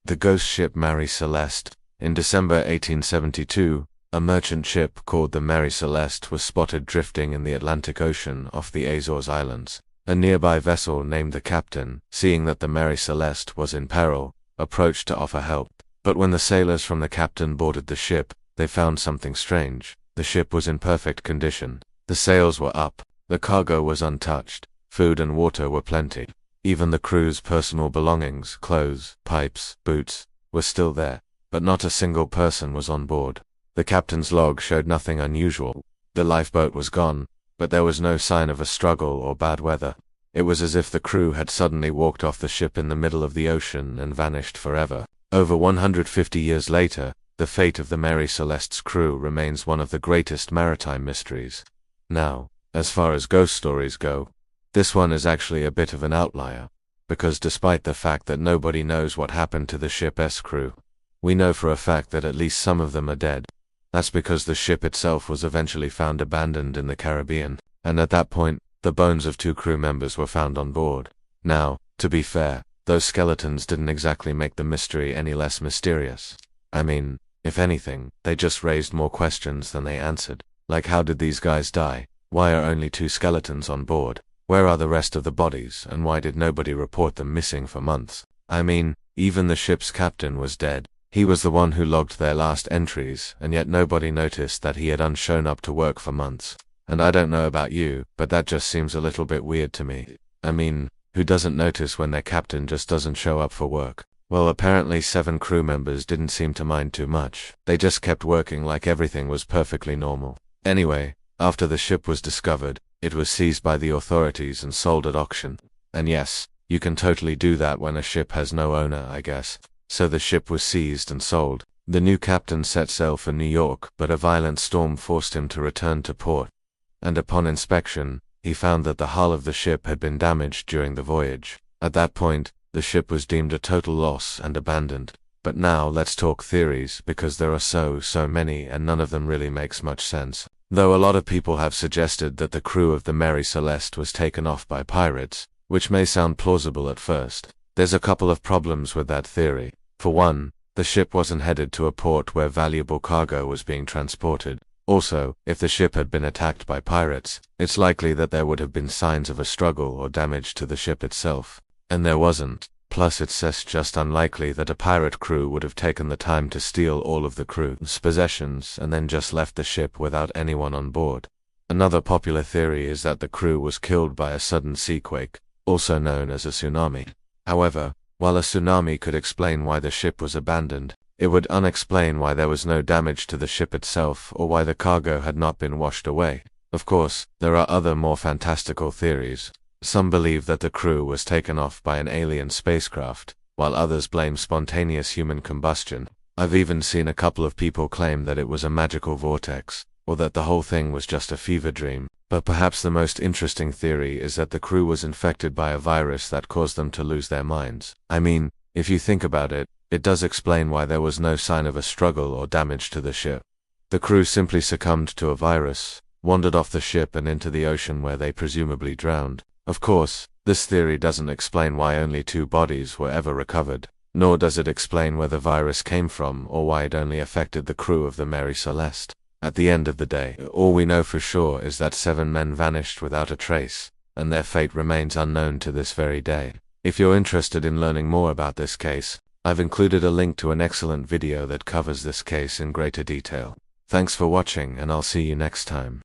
The ghost ship Mary Celeste. In December 1872, a merchant ship called the Mary Celeste was spotted drifting in the Atlantic Ocean off the Azores Islands. A nearby vessel named the captain, seeing that the Mary Celeste was in peril, approached to offer help. But when the sailors from the captain boarded the ship, they found something strange. The ship was in perfect condition. The sails were up, the cargo was untouched, food and water were plenty. Even the crew's personal belongings, clothes, pipes, boots, were still there, but not a single person was on board. The captain's log showed nothing unusual. The lifeboat was gone, but there was no sign of a struggle or bad weather. It was as if the crew had suddenly walked off the ship in the middle of the ocean and vanished forever. Over 150 years later, the fate of the Mary Celeste's crew remains one of the greatest maritime mysteries. Now, as far as ghost stories go, this one is actually a bit of an outlier, because despite the fact that nobody knows what happened to the ship's crew, we know for a fact that at least some of them are dead. That's because the ship itself was eventually found abandoned in the Caribbean, and at that point, the bones of 2 crew members were found on board. Now, to be fair, those skeletons didn't exactly make the mystery any less mysterious. I mean, if anything, they just raised more questions than they answered. Like, how did these guys die? Why are only 2 skeletons on board? Where are the rest of the bodies, and why did nobody report them missing for months? I mean, even the ship's captain was dead. He was the one who logged their last entries, and yet nobody noticed that he had shown up to work for months. And I don't know about you, but that just seems a little bit weird to me. I mean, who doesn't notice when their captain just doesn't show up for work? Well, apparently 7 crew members didn't seem to mind too much. They just kept working like everything was perfectly normal. Anyway, after the ship was discovered, it was seized by the authorities and sold at auction. And yes, you can totally do that when a ship has no owner, I guess. So the ship was seized and sold. The new captain set sail for New York, but a violent storm forced him to return to port. And upon inspection, he found that the hull of the ship had been damaged during the voyage. At that point, the ship was deemed a total loss and abandoned. But now let's talk theories, because there are so many and none of them really makes much sense. Though a lot of people have suggested that the crew of the Mary Celeste was taken off by pirates, which may sound plausible at first. There's a couple of problems with that theory. For one, the ship wasn't headed to a port where valuable cargo was being transported. Also, if the ship had been attacked by pirates, it's likely that there would have been signs of a struggle or damage to the ship itself. And there wasn't. Plus, it's just unlikely that a pirate crew would have taken the time to steal all of the crew's possessions and then just left the ship without anyone on board. Another popular theory is that the crew was killed by a sudden seaquake, also known as a tsunami. However, while a tsunami could explain why the ship was abandoned, it would unexplain why there was no damage to the ship itself or why the cargo had not been washed away. Of course, there are other more fantastical theories. Some believe that the crew was taken off by an alien spacecraft, while others blame spontaneous human combustion. I've even seen a couple of people claim that it was a magical vortex, or that the whole thing was just a fever dream. But perhaps the most interesting theory is that the crew was infected by a virus that caused them to lose their minds. I mean, if you think about it, it does explain why there was no sign of a struggle or damage to the ship. The crew simply succumbed to a virus, wandered off the ship and into the ocean where they presumably drowned. Of course, this theory doesn't explain why only 2 bodies were ever recovered, nor does it explain where the virus came from or why it only affected the crew of the Mary Celeste. At the end of the day, all we know for sure is that 7 men vanished without a trace, and their fate remains unknown to this very day. If you're interested in learning more about this case, I've included a link to an excellent video that covers this case in greater detail. Thanks for watching, and I'll see you next time.